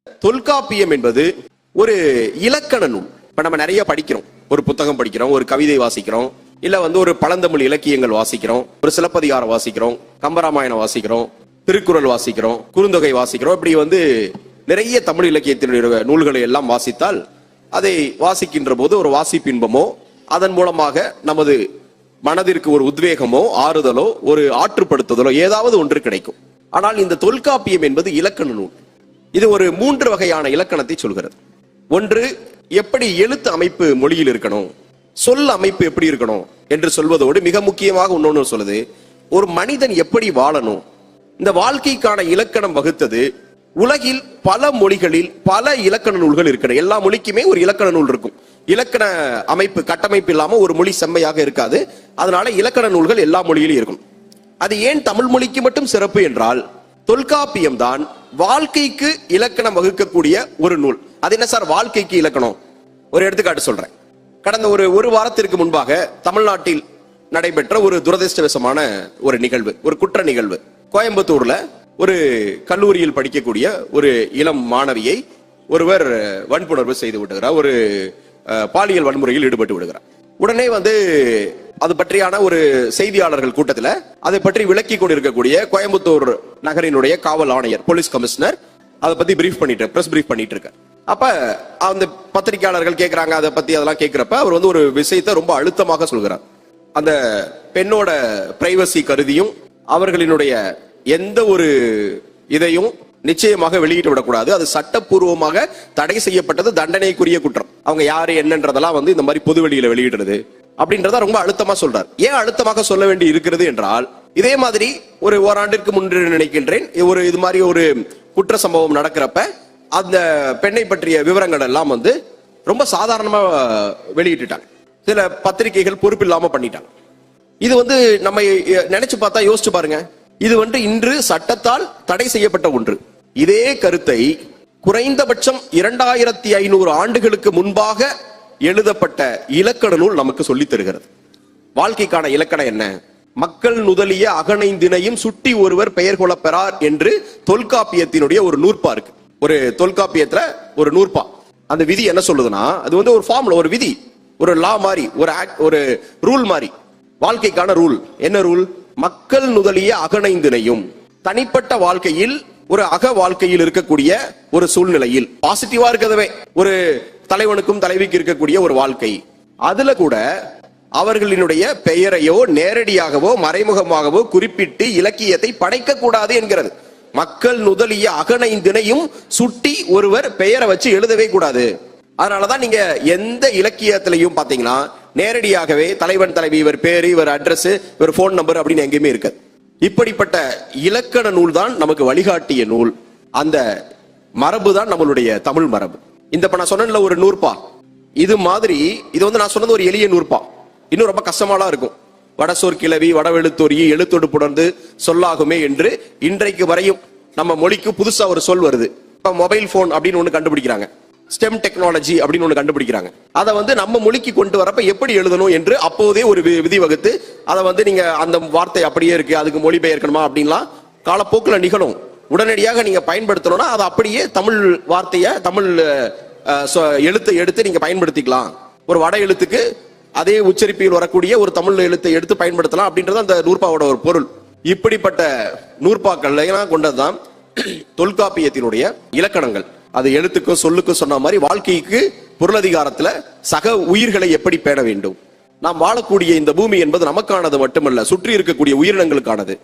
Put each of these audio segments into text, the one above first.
தொல்காப்பியம் என்பது ஒரு இலக்கண நூல். இப்ப நம்ம நிறைய படிக்கிறோம், ஒரு புத்தகம் படிக்கிறோம், ஒரு கவிதை வாசிக்கிறோம், இல்ல ஒரு பழந்தமிழ் இலக்கியங்கள் வாசிக்கிறோம், ஒரு சிலப்பதிகாரம் வாசிக்கிறோம், கம்பராமாயணம் வாசிக்கிறோம், திருக்குறள் வாசிக்கிறோம், குறுந்தொகை வாசிக்கிறோம். இப்படி நிறைய தமிழ் இலக்கியத்தினுடைய நூல்களை எல்லாம் வாசித்தால் அதை வாசிக்கின்ற போது ஒரு வாசிப்பின்பமோ அதன் மூலமாக நமது மனதிற்கு ஒரு உத்வேகமோ ஆறுதலோ ஒரு ஆற்றுப்படுத்துதலோ ஏதாவது ஒன்று கிடைக்கும். ஆனால் இந்த தொல்காப்பியம் என்பது இலக்கண நூல். இது ஒரு 3 வகையான இலக்கணத்தை சொல்கிறது. ஒன்று, எப்படி எழுத்து அமைப்பு மொழியில் இருக்கணும், சொல் அமைப்பு எப்படி இருக்கணும் என்று சொல்வதோடு மிக முக்கியமாக இன்னொன்று சொல்லுது, ஒரு மனிதன் எப்படி வாழணும். இந்த வாழ்க்கைக்கான இலக்கணம் வகுத்தது. உலகில் பல மொழிகளில் பல இலக்கண நூல்கள் இருக்கிறது. எல்லா மொழிக்குமே ஒரு இலக்கண நூல் இருக்கும். இலக்கண அமைப்பு கட்டமைப்பு இல்லாம ஒரு மொழி செம்மையாக இருக்காது. அதனால இலக்கண நூல்கள் எல்லா மொழியிலும் இருக்கும். அது ஏன் தமிழ் மொழிக்கு மட்டும் சிறப்பு என்றால், தொல்காப்பியம் தான் வாழ்க்கைக்கு இலக்கணம் வகுக்கக்கூடிய ஒரு நூல். அது என்ன சார் வாழ்க்கைக்கு இலக்கணம்? ஒரு எடுத்துக்காட்டு சொல்றேன். கடந்த ஒரு வாரத்திற்கு முன்பாக தமிழ்நாட்டில் நடைபெற்ற ஒரு துரதிருஷ்டவசமான ஒரு நிகழ்வு, ஒரு குற்ற நிகழ்வு. கோயம்புத்தூர்ல ஒரு கல்லூரியில் படிக்கக்கூடிய ஒரு இளம் மாணவியை ஒருவர் வன்புணர்வு செய்து விடுகிறார், ஒரு பாலியல் வன்முறையில் ஈடுபட்டு விடுகிறார். உடனே அது பற்றியான ஒரு செய்தியாளர்கள் கூட்டத்தில் அதை பற்றி விளக்கி கொண்டிருக்கக்கூடிய கோயம்புத்தூர் நகரினுடைய காவல் ஆணையர், போலீஸ் கமிஷனர் அதை பத்தி பிரஸ் பிரீஃப் பண்ணிட்டு இருக்கார். அப்ப அந்த பத்திரிகையாளர்கள் கேட்கிறாங்க, அதை பத்தி அதெல்லாம் கேட்கிறப்ப அவர் ஒரு விஷயத்தை ரொம்ப அழுத்தமாக சொல்கிறார். அந்த பெண்ணோட பிரைவசி கருதியும் அவர்களினுடைய எந்த ஒரு இதையும் நிச்சயமாக வெளியிட்டு விடக்கூடாது, அது சட்டப்பூர்வமாக தடை செய்யப்பட்டது, தண்டனைக்குரிய குற்றம். அவங்க யாரு என்னன்றதெல்லாம் இந்த மாதிரி பொது வெளியில வெளியிடுறது அப்படின்றத ரொம்ப அழுத்தமா சொல்றார். ஏன் அழுத்தமாக சொல்ல வேண்டி இருக்கிறது என்றால், இதே மாதிரி ஒரு ஓராண்டிற்கு முன்பு நினைக்கின்றேன் இது மாதிரி ஒரு குற்ற சம்பவம் நடக்கிறப்ப அந்த பெண்ணை பற்றிய விவரங்கள் எல்லாம் ரொம்ப சாதாரணமா வெளியிட்டுட்டாங்க. சில பத்திரிகைகள் பொறுப்பு இல்லாம பண்ணிட்டாங்க. இது நம்ம நினைச்சு பார்த்தா யோசிச்சு பாருங்க, இது இன்று சட்டத்தால் தடை செய்யப்பட்ட ஒன்று. இதே கருத்தை குறைந்தபட்சம் 2500 ஆண்டுகளுக்கு முன்பாக எழுதப்பட்ட இலக்கண நூல் நமக்கு சொல்லித் தருகிறது. வாழ்க்கைக்கான இலக்கணம் என்ன? மக்கள் நுதலிய அகனைந்தினையும் சுட்டி ஒருவர் பெயர் கொள்ள பெறார் என்று தொல்காப்பியத்தினுடைய ஒரு நூற்பா இருக்கு. ஒரு தொல்காப்பியத்துல ஒரு நூற்பா. அந்த விதி என்ன சொல்லுதுன்னா, அது ஒரு ஃபார்முலா, ஒரு விதி, ஒரு லா மாதிரி, ஒரு ரூல் மாதிரி. வாழ்க்கைக்கான ரூல் என்ன ரூல்? மக்கள் நுதலிய அகனைந்தினையும், தனிப்பட்ட வாழ்க்கையில் ஒரு அக வாழ்க்கையில் இருக்கக்கூடிய ஒரு சூழ்நிலையில் பாசிட்டிவா இருக்கிறதவே ஒரு தலைவனுக்கும் தலைவிக்கு இருக்கக்கூடிய ஒரு வாழ்க்கை, அதுல கூட அவர்களினுடைய பெயரையோ நேரடியாகவோ மறைமுகமாகவோ குறிப்பிட்டு இலக்கியத்தை படைக்க கூடாது என்கிறது. மக்கள் நுதலிய அகனைந்தினையும் சுட்டி ஒருவர் பெயரை வச்சு எழுதவே கூடாது. அதனாலதான் நீங்க எந்த இலக்கியத்திலையும் பாத்தீங்கன்னா நேரடியாகவே தலைவன் தலைவி இவர் பேரு, இவர் அட்ரஸ், இவர் போன் நம்பர் அப்படின்னு எங்கேயுமே இருக்காது. இப்படிப்பட்ட இலக்கண நூல் தான் நமக்கு வழிகாட்டிய நூல். அந்த மரபு தான் நம்மளுடைய தமிழ் மரபு. இந்த நான் சொன்ன ஒரு நூற்பா, இது மாதிரி இது நான் சொன்னது ஒரு எளிய நூற்பா. இன்னும் ரொம்ப கஷ்டமாலாம் இருக்கும். வடசோர் கிளவி வடவெழுத்தொரி எழுத்தொடு புணர்ந்து சொல்லாகுமே என்று இன்றைக்கு வரையும் நம்ம மொழிக்கு புதுசா ஒரு சொல் வருது. இப்ப மொபைல் போன் அப்படின்னு ஒண்ணு கண்டுபிடிக்கிறாங்க, ஸ்டெம் டெக்னாலஜி அப்படின்னு ஒண்ணு கண்டுபிடிக்கிறாங்க. அதை நம்ம மொழிக்கு கொண்டு வரப்ப எப்படி எழுதணும் என்று அப்போதே ஒரு விதி வகுத்து அதை நீங்க அந்த வார்த்தை அப்படியே இருக்கு, அதுக்கு மொழிபெயர்க்கணுமா அப்படின்லாம் காலப்போக்கில் நிகழும். உடனடியாக நீங்க பயன்படுத்தணும்னா அதை அப்படியே தமிழ் வார்த்தையை தமிழ் எழுத்தை எடுத்து நீங்க பயன்படுத்திக்கலாம். ஒரு வட எழுத்துக்கு அதே உச்சரிப்பில் வரக்கூடிய ஒரு தமிழ் எழுத்தை எடுத்து பயன்படுத்தலாம் அப்படின்றது அந்த நூற்பாவோட ஒரு பொருள். இப்படிப்பட்ட நூற்பாக்கள் கொண்டதுதான் தொல்காப்பியத்தினுடைய இலக்கணங்கள். அது எழுத்துக்கும் சொல்லுக்கும் சொன்ன மாதிரி வாழ்க்கைக்கு பொருளதிகாரத்துல சக உயிர்களை எப்படி பேண வேண்டும். நாம் வாழக்கூடிய இந்த பூமி என்பது நமக்கானது மட்டுமல்ல, சுற்றி இருக்கக்கூடிய உயிரினங்களுக்கானது.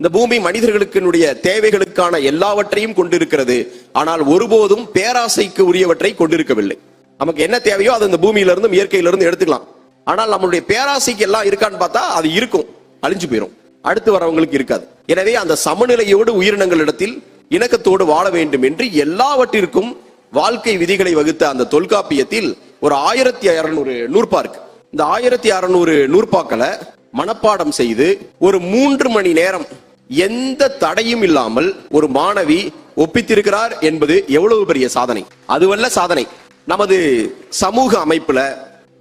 இந்த பூமி மனிதர்களுக்கு தேவைகளுக்கான எல்லாவற்றையும் கொண்டிருக்கிறது. ஆனால் ஒருபோதும் பேராசைக்கு உரியவற்றை கொண்டிருக்கவில்லை. நமக்கு என்ன தேவையோ அது இந்த பூமியிலிருந்து இயற்கையிலிருந்து எடுத்துக்கலாம். ஆனால் நம்மளுடைய பேராசைக்கு எல்லாம் இருக்கான்னு பார்த்தா அது இருக்கும், அழிஞ்சு போயிடும், அடுத்து வரவங்களுக்கு இருக்காது. எனவே அந்த சமநிலையோடு உயிரினங்களிடத்தில் இணக்கத்தோடு வாழ வேண்டும் என்று எல்லாவற்றிற்கும் வாழ்க்கை விதிகளை வகுத்த அந்த தொல்காப்பியத்தில் ஒரு 1600 நூற்பா இருக்கு. இந்த 1600 நூற்பாக்களை மனப்பாடம் செய்து ஒரு 3 மணி நேரம் எந்த தடையும் இல்லாமல் ஒரு மாணவி ஒப்பித்திருக்கிறார் என்பது எவ்வளவு பெரிய சாதனை. அதுவல்ல சாதனை, நமது சமூக அமைப்புல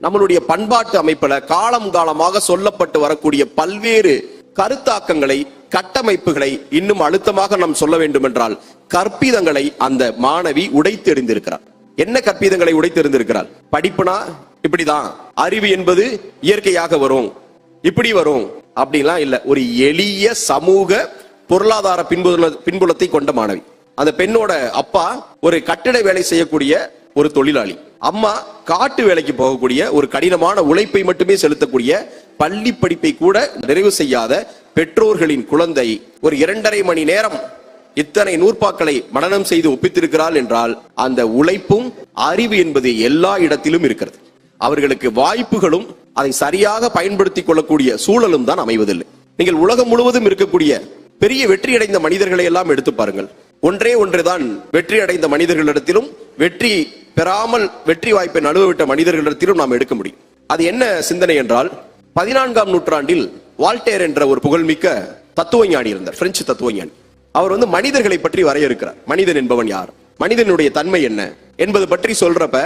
நம்மளுடைய பண்பாட்டு அமைப்புல காலம் காலமாக சொல்லப்பட்டு வரக்கூடிய பல்வேறு கருத்தாக்கங்களை கட்டமைப்புகளை இன்னும் அழுத்தமாக நாம் சொல்ல வேண்டும் என்றால் கற்பிதங்களை அந்த மாணவி உடைத்தெறிந்திருக்கிறார். என்ன கற்பிதங்களை உடைத்தெறிந்திருக்கிறார்? படிப்புனா இப்படிதான், அறிவு என்பது இயற்கையாக வரும், இப்படி வரும் அப்படிலாம் இல்ல. ஒரு எளிய சமூக பொருளாதார பின்புலத்தை கொண்ட மாணவி. அந்த பெண்ணோட அப்பா ஒரு கட்டிட வேலை செய்யக்கூடிய ஒரு தொழிலாளி, அம்மா காட்டு வேலைக்கு போகக்கூடிய ஒரு கடினமான உழைப்பை மட்டுமே செலுத்தக்கூடிய பள்ளி படிப்பை கூட நிறைவு செய்யாத பெற்றோர்களின் குழந்தை ஒரு 2.5 மணி நேரம் இத்தனை நூற்பாக்களை மனனம் செய்து ஒப்பித்திருக்கிறாள் என்றால் அந்த உழைப்பும் அறிவு என்பது எல்லா இடத்திலும் இருக்கிறது. அவர்களுக்கு வாய்ப்புகளும் அதை சரியாக பயன்படுத்திக் கொள்ளக்கூடிய சூழலும் தான் அமைவதில்லை. நீங்கள் உலகம் முழுவதும் இருக்கக்கூடிய பெரிய வெற்றி அடைந்த மனிதர்களை எல்லாம் எடுத்து பாருங்கள். ஒன்றே ஒன்றுதான் வெற்றி அடைந்த மனிதர்களிடத்திலும் வெற்றி பெறாமல் வெற்றி வாய்ப்பை நழுவவிட்ட மனிதர்களிடத்திலும் நாம் எடுக்க முடியும். அது என்ன சிந்தனை என்றால், 14ஆம் நூற்றாண்டில் வால்டேர் என்ற ஒரு புகழ்மிக்க தத்துவஞானி இருந்தார், பிரெஞ்சு தத்துவஞானி. அவர் மனிதர்களை பற்றி வரையறுக்கிறார். மனிதன் என்பவன் யார், மனிதனுடைய தன்மை என்ன என்பது பற்றி சொல்றப்ப,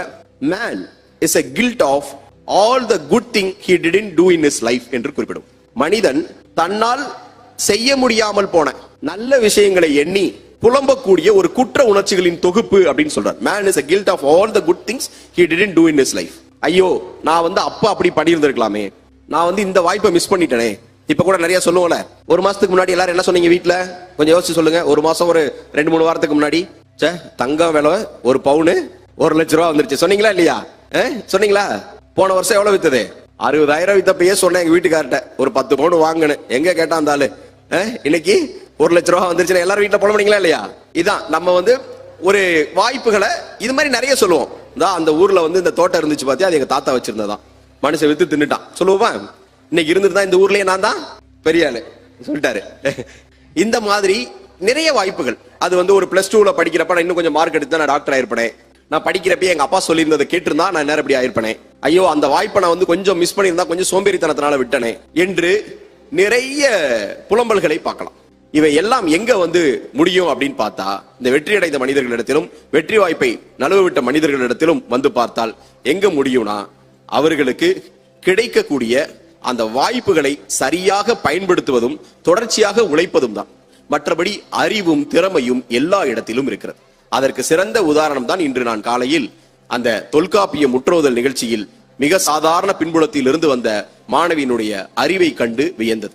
man is a guilt of all the good thing he didn't do in his life என்று குறிப்பிடும். மனிதன் தன்னால் செய்ய முடியாமல் போன நல்ல விஷயங்களை எண்ணி புலம்பக்கூடிய ஒரு குற்ற உணர்ச்சிகளின் தொகுப்பு அப்படின்னு சொல்றார். Man is a guilt of all the good things he didn't do in his life. ஐயோ, நான் அப்பா அப்படி பண்ணியிருந்திருக்கலாமே, நான் இந்த வாய்ப்பை மிஸ் பண்ணிட்டேனே. இப்ப கூட நிறைய சொல்லுவோம்ல, ஒரு மாசத்துக்கு முன்னாடி எல்லாரும் என்ன சொன்னீங்க வீட்டுல, கொஞ்சம் யோசிச்சு சொல்லுங்க. ஒரு மாசம் ஒரு 2-3 வாரத்துக்கு முன்னாடி தங்கம் விலை ஒரு பவுனு 1 லட்சம் ரூபாய் வந்துருச்சு, சொன்னீங்களா இல்லையா? சொன்னீங்களா? போன வருஷம் எவ்வளவு வித்தது? 60,000 வித்தப்பயே சொன்னேன் எங்க வீட்டுக்கார்ட்ட, ஒரு 10 பவுன் வாங்கினேன். எங்க கேட்டா அந்த ஆளு இன்னைக்கு 1 லட்சம் ரூபாய் வந்துருச்சு. எல்லாரும் வீட்டுல புலம்புனீங்களா இல்லையா? இதான் நம்ம ஒரு வாய்ப்புகளை இது மாதிரி நிறைய சொல்லுவோம். அந்த ஊர்ல இந்த தோட்டம் இருந்துச்சு பாத்தியா, அது எங்க தாத்தா வச்சிருந்ததான், மனுஷன் வித்து தின்னுட்டான் சொல்லுவோம். இன்னைக்கு இருந்துதான் இந்த ஊர்லயே நான் தான் பெரிய ஆளு சொல்லிட்டாரு. இந்த மாதிரி நிறைய வாய்ப்புகள். அது ஒரு +2ல படிக்கிறப்ப நான் இன்னும் கொஞ்சம் மார்க் எடுத்து நான் டாக்டர் ஆயிருப்பேன். நான் படிக்கிறப்ப எங்க அப்பா சொல்லியிருந்ததை கேட்டிருந்தா நான் நேரம் இப்படி ஆயிருப்பேனே. ஐயோ, அந்த வாய்ப்பை நான் கொஞ்சம் மிஸ் பண்ணியிருந்தா, கொஞ்சம் சோம்பேறித்தனத்தினால விட்டனே என்று நிறைய புலம்பல்களை பார்க்கலாம். இவை எல்லாம் எங்க முடியும் அப்படின்னு பார்த்தா, இந்த வெற்றி அடைந்த மனிதர்களிடத்திலும் வெற்றி வாய்ப்பை நழுவவிட்ட மனிதர்களிடத்திலும் பார்த்தால் எங்க முடியும்னா, அவர்களுக்கு கிடைக்கக்கூடிய அந்த வாய்ப்புகளை சரியாக பயன்படுத்துவதும் தொடர்ச்சியாக உழைப்பதும் தான். மற்றபடி அறிவும் திறமையும் எல்லா இடத்திலும் இருக்கிறது. அதற்கு சிறந்த உதாரணம் தான் இன்று நான் காலையில் அந்த தொல்காப்பிய முற்றோதல் நிகழ்ச்சியில் மிக சாதாரண பின்புலத்தில் இருந்து வந்த மாணவியினுடைய அறிவை கண்டு வியந்தது.